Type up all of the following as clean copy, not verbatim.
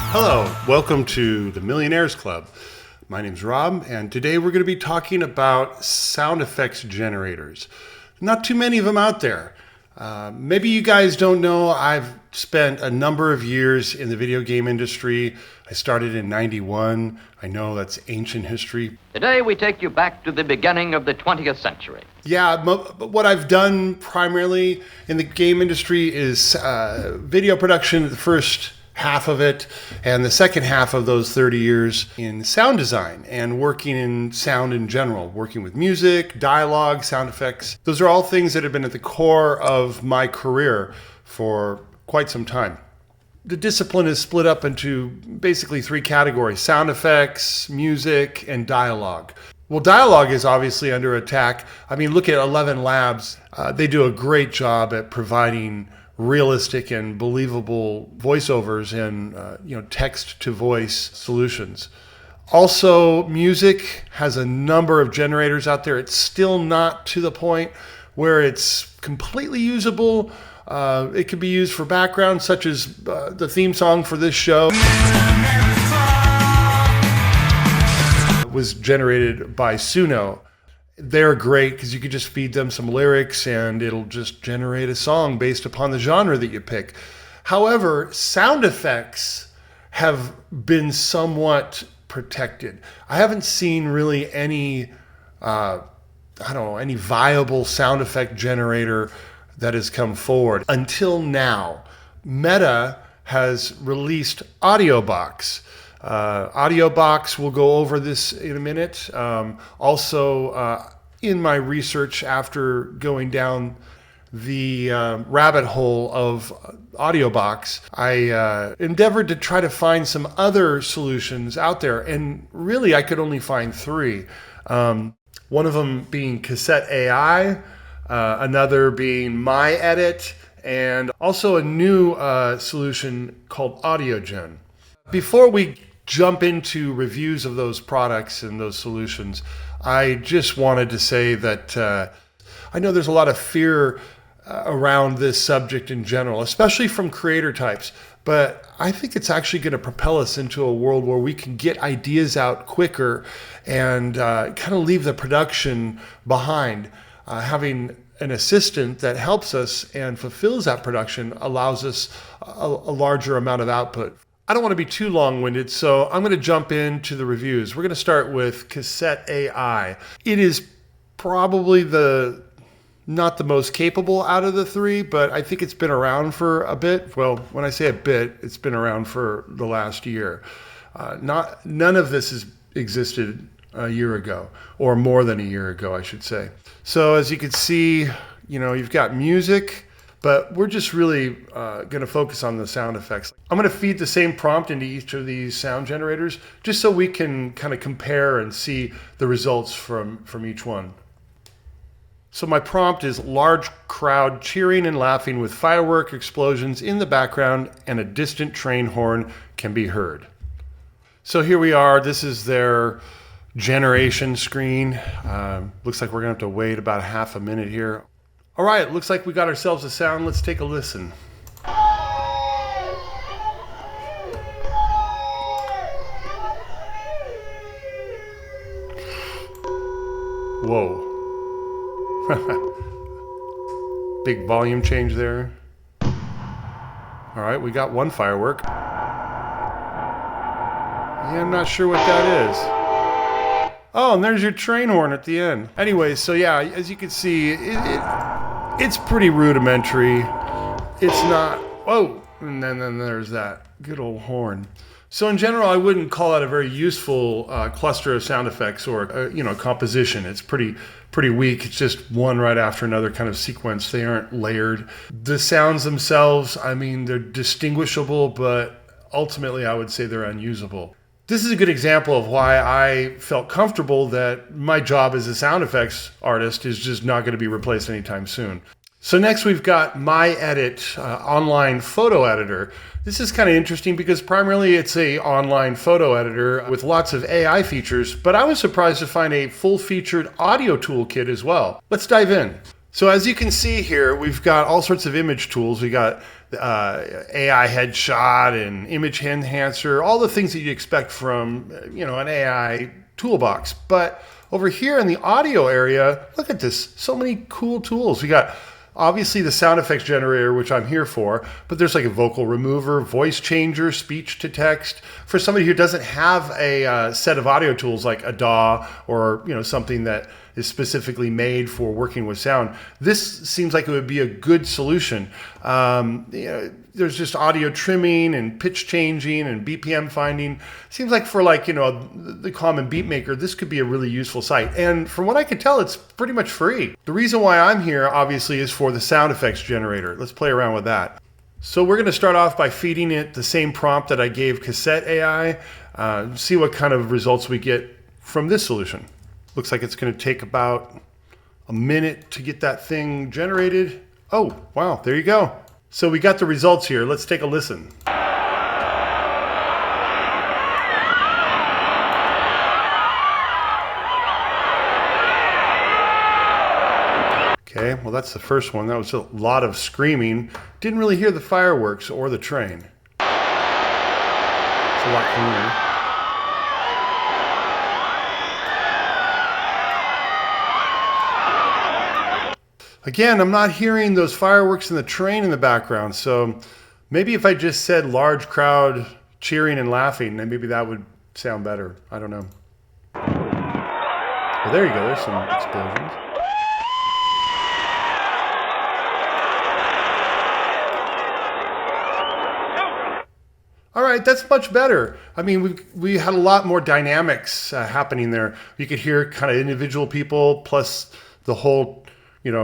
Hello, welcome to the Millionaires Club. My name's Rob, and today we're going to be talking about sound effects generators. Not too many of them out there. Maybe you guys don't know, I've spent a number of years in the video game industry. I started in '91. I know that's ancient history. Today we take you back to the beginning of the 20th century. Yeah, what I've done primarily in the game industry is video production, the first half of it, and the second half of those 30 years in sound design and working in sound in general, working with music, dialogue, sound effects. Those are all things that have been at the core of my career for quite some time. The discipline is split up into basically three categories: sound effects, music, and dialogue. Well, dialogue is obviously under attack. I mean, look at 11 Labs. They do a great job at providing realistic and believable voiceovers and text-to-voice solutions. Also, music has a number of generators out there. It's still not to the point where it's completely usable. It could be used for background, such as the theme song for this show was generated by Suno. They're great because you could just feed them some lyrics and it'll just generate a song based upon the genre that you pick. However, sound effects have been somewhat protected. I haven't seen really any viable sound effect generator that has come forward until now. Meta has released Audiobox. Audiobox, we'll go over this in a minute. In my research after going down the rabbit hole of Audiobox, I endeavored to try to find some other solutions out there, and really I could only find three. One of them being Cassette AI, another being My Edit, and also a new solution called AudioGen. Before we jump into reviews of those products and those solutions, I just wanted to say that I know there's a lot of fear around this subject in general, especially from creator types, but I think it's actually going to propel us into a world where we can get ideas out quicker and kind of leave the production behind. Having an assistant that helps us and fulfills that production allows us a larger amount of output. I don't want to be too long-winded, so I'm going to jump into the reviews. We're going to start with Cassette AI. It is probably not the most capable out of the three, but I think it's been around for a bit. Well, when I say a bit, it's been around for the last year. None of this has existed a year ago, or more than a year ago, I should say. So as you can see, you've got music, but we're just really going to focus on the sound effects. I'm going to feed the same prompt into each of these sound generators just so we can kind of compare and see the results from each one. So my prompt is large crowd cheering and laughing with firework explosions in the background and a distant train horn can be heard. So here we are. This is their generation screen. Looks like we're going to have to wait about half a minute here. All right, looks like we got ourselves a sound. Let's take a listen. Whoa. Big volume change there. All right, we got one firework. Yeah, I'm not sure what that is. Oh, and there's your train horn at the end. Anyway, so yeah, as you can see, it's pretty rudimentary. It's not, whoa, and then there's that good old horn. So in general, I wouldn't call it a very useful cluster of sound effects or composition. It's pretty weak. It's just one right after another kind of sequence. They aren't layered. The sounds themselves, I mean, they're distinguishable, but ultimately I would say they're unusable. This is a good example of why I felt comfortable that my job as a sound effects artist is just not going to be replaced anytime soon. So next we've got My Edit online photo editor. This is kind of interesting because primarily it's a online photo editor with lots of AI features, but I was surprised to find a full-featured audio toolkit as well. Let's dive in. So as you can see here, we've got all sorts of image tools. We got AI headshot and image enhancer, all the things that you expect from an AI toolbox. But over here in the audio area, look at this, so many cool tools. We got obviously the sound effects generator, which I'm here for, but there's like a vocal remover, voice changer, speech to text. For somebody who doesn't have a set of audio tools like a DAW or something that is specifically made for working with sound, this seems like it would be a good solution. There's just audio trimming and pitch changing and BPM finding. Seems like for the common beat maker, this could be a really useful site. And from what I can tell, it's pretty much free. The reason why I'm here, obviously, is for the sound effects generator. Let's play around with that. So we're going to start off by feeding it the same prompt that I gave Cassette AI. See what kind of results we get from this solution. Looks like it's going to take about a minute to get that thing generated. Oh, wow, there you go. So we got the results here. Let's take a listen. Okay, well that's the first one. That was a lot of screaming. Didn't really hear the fireworks or the train. It's a lot cleaner. Again, I'm not hearing those fireworks and the train in the background, so maybe if I just said large crowd cheering and laughing, then maybe that would sound better. I don't know. Well, there you go. There's some explosions. All right, that's much better. I mean, we had a lot more dynamics happening there. You could hear kind of individual people plus the whole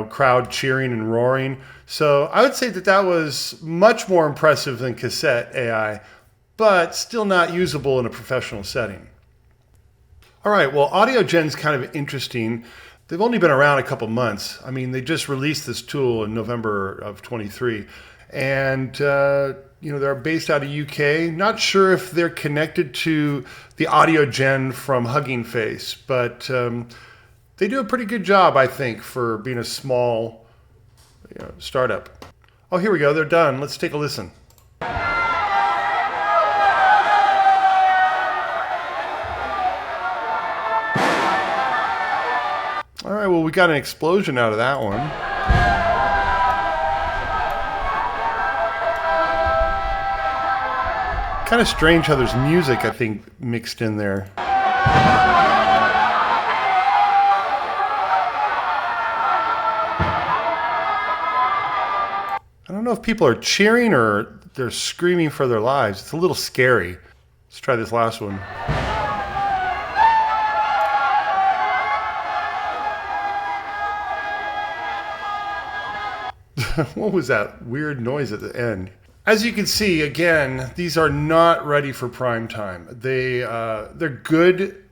crowd cheering and roaring. So I would say that was much more impressive than Cassette AI, but still not usable in a professional setting. All right, well, AudioGen's kind of interesting. They've only been around a couple months. I mean, they just released this tool in November of 23. And, they're based out of UK. Not sure if they're connected to the AudioGen from Hugging Face, but they do a pretty good job, I think, for being a small startup. Oh, here we go. They're done. Let's take a listen. All right, well, we got an explosion out of that one. Kind of strange how there's music, I think, mixed in there. I don't know if people are cheering or they're screaming for their lives. It's a little scary. Let's try this last one. What was that weird noise at the end? As you can see, again, these are not ready for prime time. They're good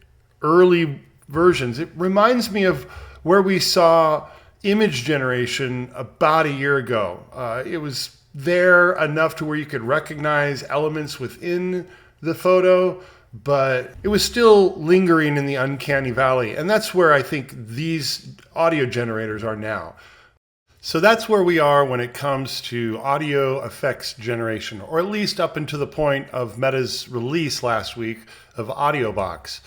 early versions. It reminds me of where we saw image generation about a year ago. It was there enough to where you could recognize elements within the photo, but it was still lingering in the uncanny valley. And that's where I think these audio generators are now. So that's where we are when it comes to audio effects generation, or at least up until the point of Meta's release last week of Audiobox.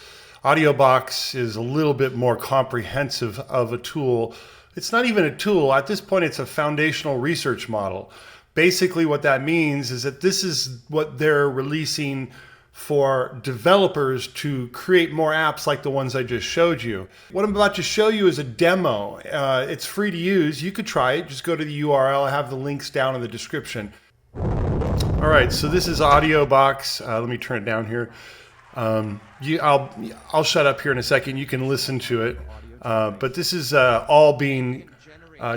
Audiobox is a little bit more comprehensive of a tool. It's not even a tool. At this point, it's a foundational research model. Basically, what that means is that this is what they're releasing for developers to create more apps like the ones I just showed you. What I'm about to show you is a demo. It's free to use. You could try it. Just go to the URL. I have the links down in the description. All right, so this is Audiobox. Let me turn it down here. I'll shut up here in a second. You can listen to it. But this is all being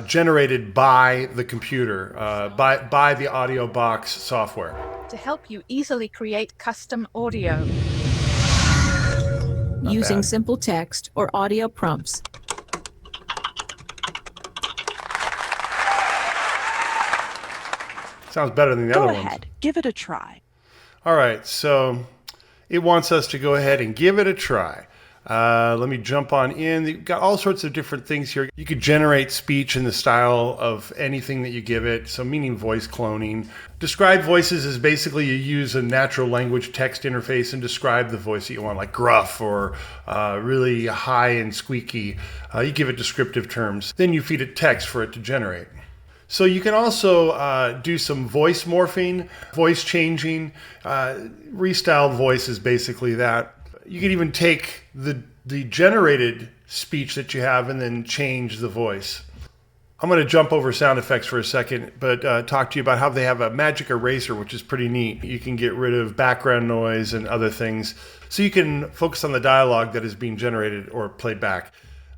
generated by the computer, by the Audiobox software. To help you easily create custom audio. Using simple text or audio prompts. Sounds better than the other ones. Go ahead, give it a try. All right, so it wants us to go ahead and give it a try. Let me jump on in. You've got all sorts of different things here. You could generate speech in the style of anything that you give it, so meaning voice cloning. Describe voices is basically you use a natural language text interface and describe the voice that you want, like gruff or really high and squeaky. You give it descriptive terms. Then you feed it text for it to generate. So you can also do some voice morphing, voice changing. Restyled voice is basically that. You can even take the generated speech that you have and then change the voice. I'm going to jump over sound effects for a second, but talk to you about how they have a magic eraser, which is pretty neat. You can get rid of background noise and other things, so you can focus on the dialogue that is being generated or played back.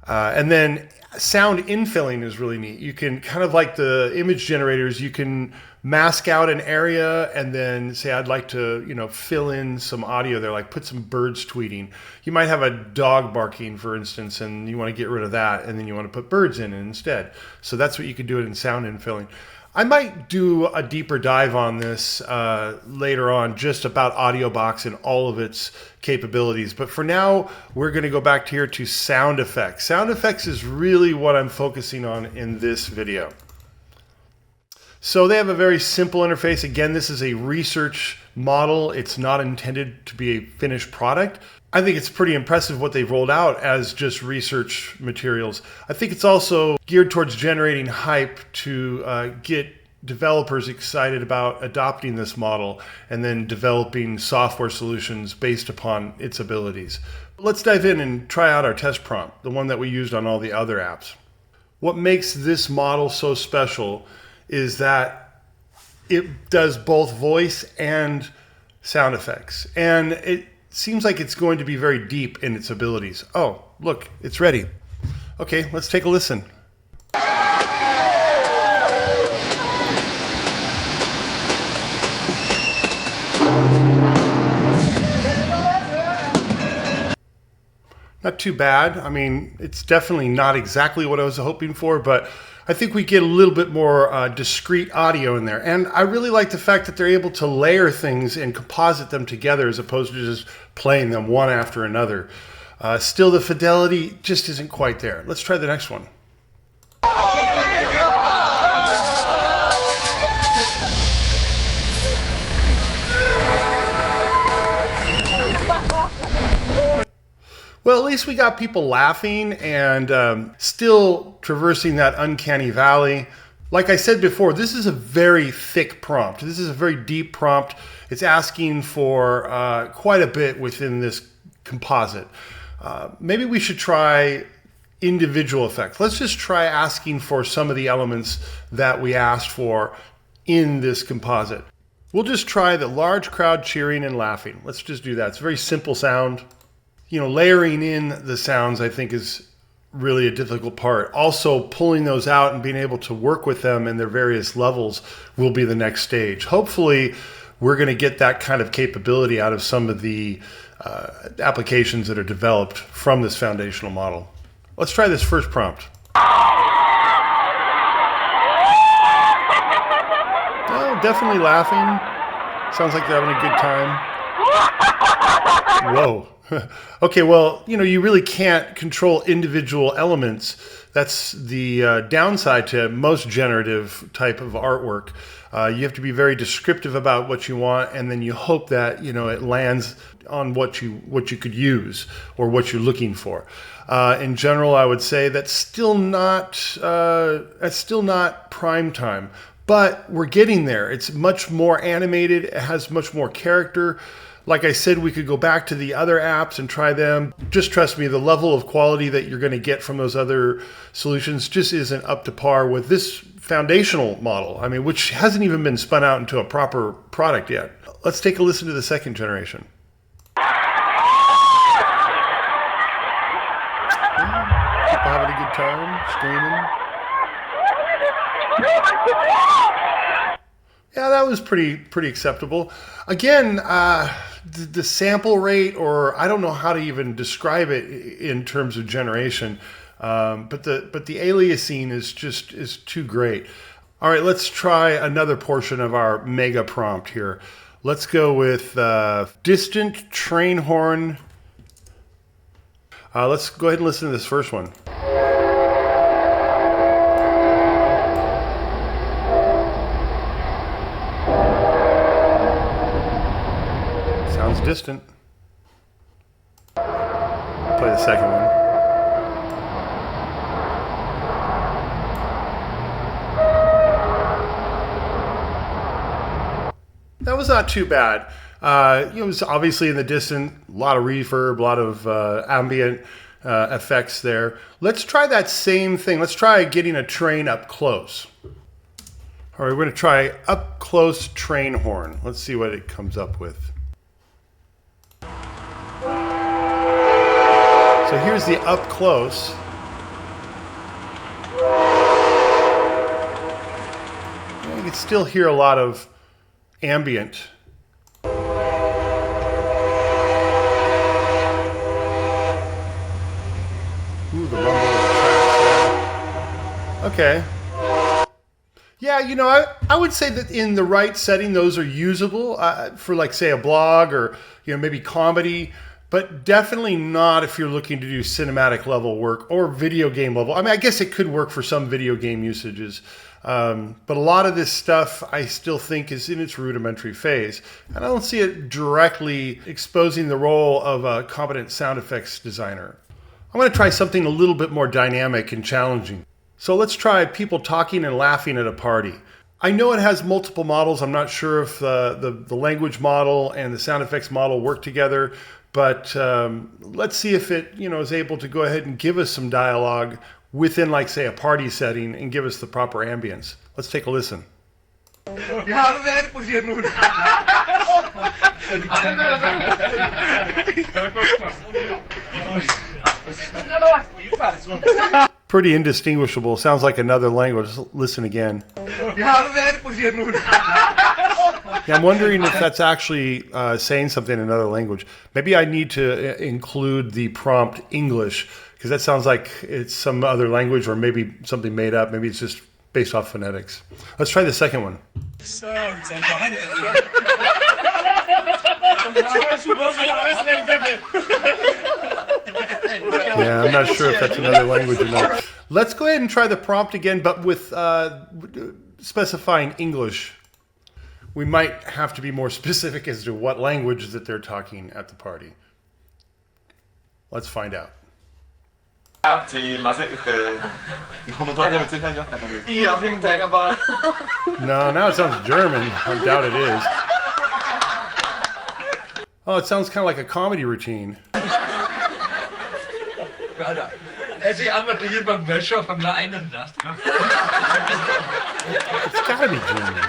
And then sound infilling is really neat. You can kind of like the image generators, you can mask out an area and then say, I'd like to, fill in some audio there, like put some birds tweeting. You might have a dog barking, for instance, and you want to get rid of that, and then you want to put birds in instead. So that's what you can do it in sound infilling. I might do a deeper dive on this later on, just about Audiobox and all of its capabilities. But for now, we're going to go back here to sound effects. Sound effects is really what I'm focusing on in this video. So they have a very simple interface. Again, this is a research model. It's not intended to be a finished product. I think it's pretty impressive what they've rolled out as just research materials. I think it's also geared towards generating hype to get developers excited about adopting this model and then developing software solutions based upon its abilities. Let's dive in and try out our test prompt, the one that we used on all the other apps. What makes this model so special is that it does both voice and sound effects. And it seems like it's going to be very deep in its abilities. Oh, look, it's ready. Okay, let's take a listen. Not too bad. I mean, it's definitely not exactly what I was hoping for, but I think we get a little bit more discrete audio in there. And I really like the fact that they're able to layer things and composite them together as opposed to just playing them one after another. Still, the fidelity just isn't quite there. Let's try the next one. Well, at least we got people laughing and still traversing that uncanny valley. Like I said before, this is a very thick prompt. This is a very deep prompt. It's asking for quite a bit within this composite. Maybe we should try individual effects. Let's just try asking for some of the elements that we asked for in this composite. We'll just try the large crowd cheering and laughing. Let's just do that. It's a very simple sound. Layering in the sounds, I think, is really a difficult part. Also, pulling those out and being able to work with them in their various levels will be the next stage. Hopefully, we're going to get that kind of capability out of some of the applications that are developed from this foundational model. Let's try this first prompt. Oh, definitely laughing. Sounds like they're having a good time. Whoa. Okay, well, you really can't control individual elements. That's the downside to most generative type of artwork. You have to be very descriptive about what you want, and then you hope that it lands on what you could use or what you're looking for. In general, I would say that's still not prime time, but we're getting there. It's much more animated. It has much more character. Like I said, we could go back to the other apps and try them. Just trust me, the level of quality that you're going to get from those other solutions just isn't up to par with this foundational model, which hasn't even been spun out into a proper product yet. Let's take a listen to the second generation. People having a good time, screaming. Yeah, that was pretty acceptable. Again, the sample rate, or I don't know how to even describe it in terms of generation, but the aliasing is too great. All right, let's try another portion of our mega prompt here. Let's go with distant train horn. Let's go ahead and listen to this first one. Sounds distant. Play the second one. That was not too bad. It was obviously in the distant, a lot of reverb, a lot of ambient effects there. Let's try that same thing. Let's try getting a train up close. All right, we're going to try up close train horn. Let's see what it comes up with. So here's the up close. You can still hear a lot of ambient. Ooh, the rumble of the tracks. Okay. Yeah, you know, I would say that in the right setting, those are usable for, like, say, a blog or, you know, maybe comedy, but definitely not if you're looking to do cinematic level work or video game level. I mean, I guess it could work for some video game usages. But a lot of this stuff I still think is in its rudimentary phase. And I don't see it directly exposing the role of a competent sound effects designer. I'm going to try something a little bit more dynamic and challenging. So let's try people talking and laughing at a party. I know it has multiple models. I'm not sure if the language model and the sound effects model work together. But let's see if it, you know, is able to go ahead and give us some dialogue within, like, say, a party setting and give us the proper ambience. Let's take a listen. Pretty indistinguishable. Sounds like another language. Listen again. Yeah, I'm wondering if that's actually saying something in another language. Maybe I need to include the prompt English, because that sounds like it's some other language or maybe something made up. Maybe it's just based off phonetics. Let's try the second one. Yeah, I'm not sure if that's another language or not. Let's go ahead and try the prompt again, but with specifying English. We might have to be more specific as to what language that they're talking at the party. Let's find out. No, now it sounds German. I doubt it is. Oh, it sounds kind of like a comedy routine. It's gotta be German.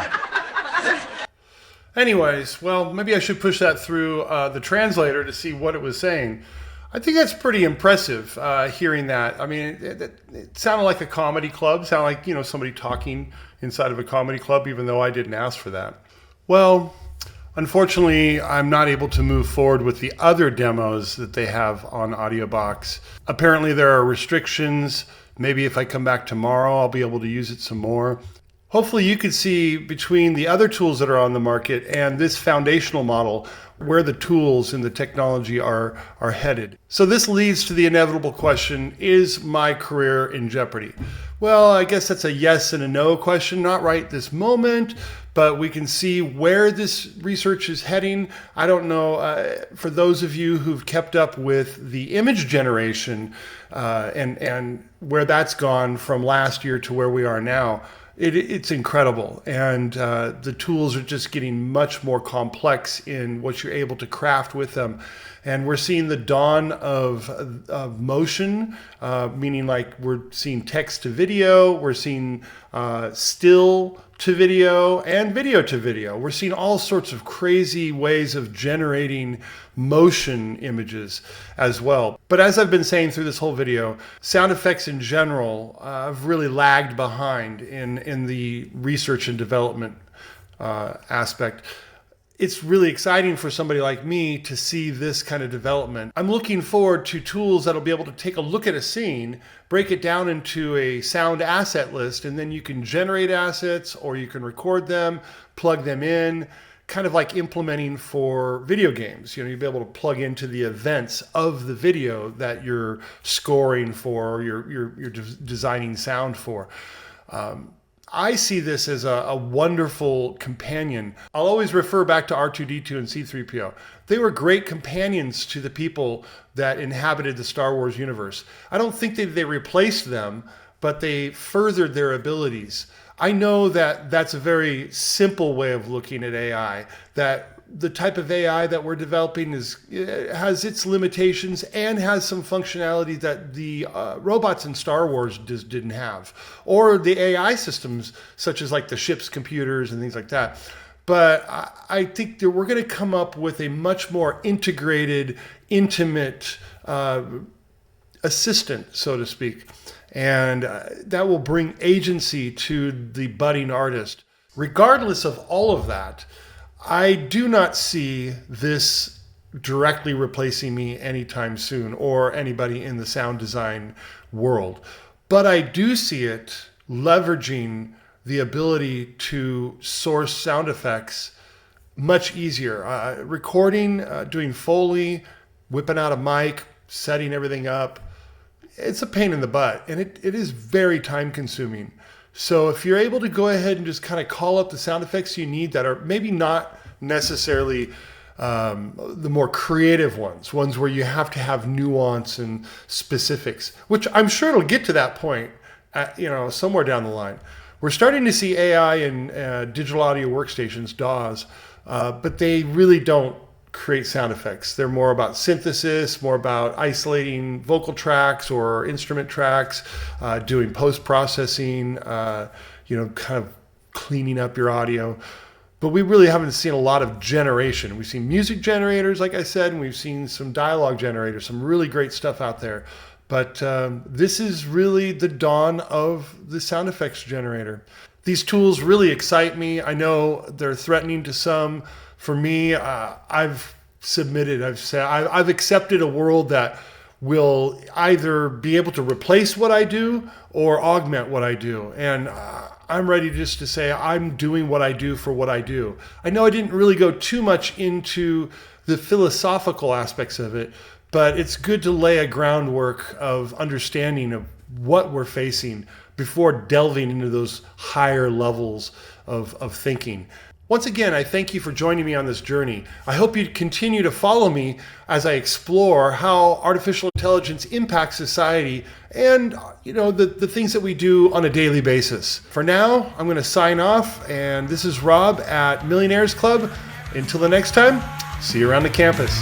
Anyways, well, maybe I should push that through the translator to see what it was saying. I think that's pretty impressive, hearing that. I mean, it sounded like a comedy club, sounded like, you know, somebody talking inside of a comedy club, even though I didn't ask for that. Well, unfortunately, I'm not able to move forward with the other demos that they have on Audiobox. Apparently, there are restrictions. Maybe if I come back tomorrow, I'll be able to use it some more. Hopefully you can see between the other tools that are on the market and this foundational model where the tools and the technology are headed. So this leads to the inevitable question, is my career in jeopardy? Well, I guess that's a yes and a no question, not right this moment, but we can see where this research is heading. I don't know, for those of you who've kept up with the image generation and where that's gone from last year to where we are now, it's incredible, and the tools are just getting much more complex in what you're able to craft with them. And we're seeing the dawn of motion, meaning like we're seeing text to video, we're seeing still to video, and video to video. We're seeing all sorts of crazy ways of generating motion images as well. But as I've been saying through this whole video, sound effects in general have really lagged behind in the research and development aspect. It's really exciting for somebody like me to see this kind of development. I'm looking forward to tools that'll be able to take a look at a scene, break it down into a sound asset list, and then you can generate assets or you can record them, plug them in, kind of like implementing for video games. You'll be able to plug into the events of the video that you're scoring for, or you're designing sound for. I see this as a wonderful companion. I'll always refer back to R2-D2 and C-3PO. They were great companions to the people that inhabited the Star Wars universe. I don't think they replaced them, but they furthered their abilities. I know that that's a very simple way of looking at AI, that the type of AI that we're developing has its limitations and has some functionality that the robots in Star Wars just didn't have, or the AI systems such as like the ship's computers and things like that. But I think that we're going to come up with a much more integrated, intimate assistant, so to speak, and that will bring agency to the budding artist. Regardless of all of that, I do not see this directly replacing me anytime soon, or anybody in the sound design world. But I do see it leveraging the ability to source sound effects much easier. Recording, doing Foley, whipping out a mic, setting everything up. It's a pain in the butt, and it is very time consuming. So if you're able to go ahead and just kind of call up the sound effects you need that are maybe not necessarily the more creative ones where you have to have nuance and specifics, which I'm sure it'll get to that point, somewhere down the line. We're starting to see AI in digital audio workstations, DAWs, but they really don't create sound effects. They're more about synthesis, more about isolating vocal tracks or instrument tracks, doing post-processing, kind of cleaning up your audio. But we really haven't seen a lot of generation. We've seen music generators, like I said, and we've seen some dialogue generators, some really great stuff out there. But this is really the dawn of the sound effects generator. These tools really excite me. I know they're threatening to some. For me, I've accepted a world that will either be able to replace what I do or augment what I do. And I'm ready just to say I'm doing what I do for what I do. I know I didn't really go too much into the philosophical aspects of it, but it's good to lay a groundwork of understanding of what we're facing before delving into those higher levels of thinking. Once again, I thank you for joining me on this journey. I hope you continue to follow me as I explore how artificial intelligence impacts society and the things that we do on a daily basis. For now, I'm going to sign off, and this is Rob at Millionaires Club. Until the next time, see you around the campus.